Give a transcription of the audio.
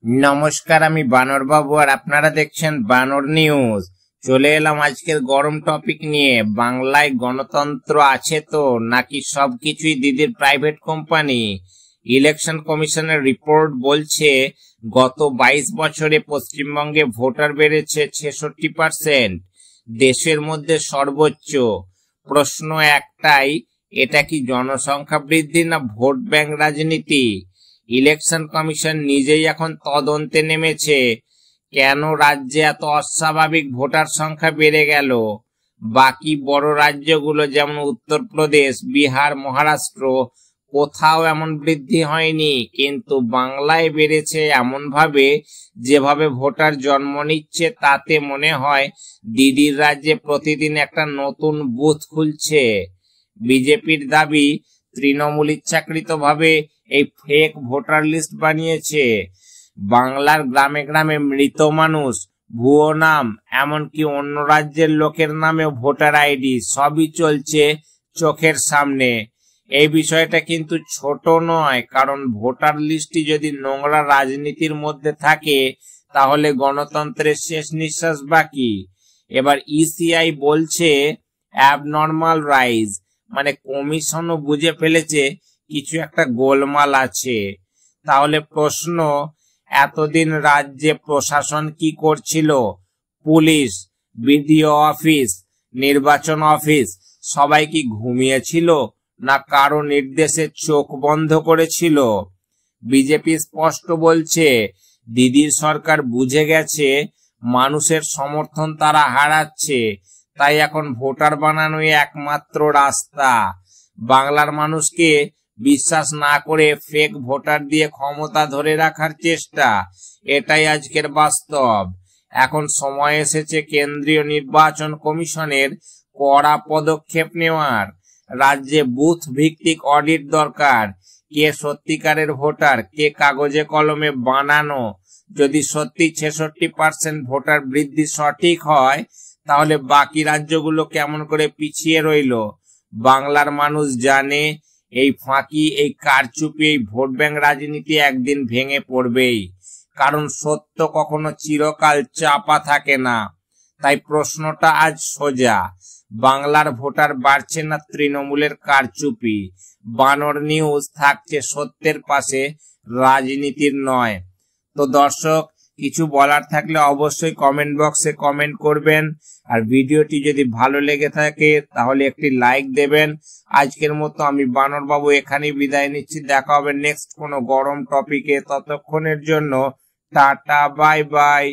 নমস্কার, আমি বানর বাবু আর আপনারা দেখছেন বানর নিউজ। চলে এলাম আজকের গরম টপিক নিয়ে। বাংলায় গণতন্ত্র আছে তো নাকি সবকিছুই দিদির প্রাইভেট কোম্পানি? ইলেকশন কমিশনের রিপোর্ট বলছে গত 22 বছরে পশ্চিমবঙ্গে ভোটার বেড়েছে 66%, দেশের মধ্যে সর্বোচ্চ। প্রশ্ন একটাই, এটা কি জনসংখ্যা বৃদ্ধি না ভোট ব্যাংক রাজনীতি? ইলেকশন কমিশন নিজেই এখন তদন্তে নেমেছে, কেন রাজ্যে এত অস্বাভাবিক ভোটার সংখ্যা বেড়ে গেল। বাকি বড় রাজ্যগুলো যেমন উত্তরপ্রদেশ, বিহার, মহারাষ্ট্র, কোথাও এমন বৃদ্ধি হয়নি, কিন্তু বাংলায় বেড়েছে এমন ভাবে যেভাবে ভোটার জন্ম নিচ্ছে তাতে মনে হয় দিদির রাজ্যে প্রতিদিন একটা নতুন বুথ খুলছে। বিজেপির দাবি তৃণমূল ইচ্ছাকৃতভাবে এই ফেক ভোটার লিস্ট বানিয়েছে। বাংলার গ্রামে গ্রামে মৃত মানুষ, ভুয়ো নাম, এমনকি অন্য রাজ্যের লোকের নামেও ভোটার আইডি, সবই চলছে চোখের সামনে। এই বিষয়টা কিন্তু ছোট নয়, কারণ ভোটার লিস্টটি যদি নোংরা রাজনীতির মধ্যে থাকে তাহলে গণতন্ত্রের শেষ নিঃশ্বাস বাকি। এবার ইসিআই বলছে অ্যাবনর্মাল রাইজ, মানে কমিশনও বুঝে ফেলেছে কিছু একটা গোলমাল আছে। তাহলে প্রশ্ন, এতদিন রাজ্যে প্রশাসন কি করছিল? পুলিশ, বিডিও অফিস, নির্বাচন অফিস সবাই কি ঘুমিয়েছিল না কারো নির্দেশে চোখ বন্ধ করেছিল? বিজেপি স্পষ্ট বলছে দিদির সরকার বুঝে গেছে মানুষের সমর্থন তারা হারাচ্ছে, তাই এখন ভোটার বানানোই একমাত্র রাস্তা। বাংলার মানুষকে বিশ্বাস না করে ফেক ভোটার দিয়ে ক্ষমতা ধরে রাখার চেষ্টা, এটাই আজকের বাস্তব। এখন সময় এসেছে কেন্দ্রীয় নির্বাচন কমিশনের কড়া পদক্ষেপ নেওয়ার। রাজ্যে বুথ ভিত্তিক অডিট দরকার। কে সত্যিকারের ভোটার, কে কাগজে কলমে বানানো। যদি সত্যি 66% ভোটার বৃদ্ধি সঠিক হয় তাহলে বাকি রাজ্যগুলো কেমন করে পিছিয়ে রইল? বাংলার মানুষ জানে এই ফাঁকি, এই কারচুপি, এই ভোট ব্যাংক রাজনীতি একদিন ভেঙে পড়বেই, কারণ সত্য কখনো চিরকাল চাপা থাকে না। তাই প্রশ্নটা আজ সোজা, বাংলার ভোটার বাড়ছে না তৃণমূলের কারচুপি? বানর নিউজ থাকছে সত্যের পাশে, রাজনীতির নয়। তো দর্শক, কিছু বলার থাকলে অবশ্যই কমেন্ট বক্সে কমেন্ট করবেন, আর ভিডিওটি যদি ভালো লেগে থাকে তাহলে একটি লাইক দেবেন। আজকের মতো আমি বানর বাবু এখানেই বিদায় নিচ্ছি। দেখা হবে নেক্সট কোনো গরম টপিকে। ততক্ষণের জন্য টাটা, বাই বাই।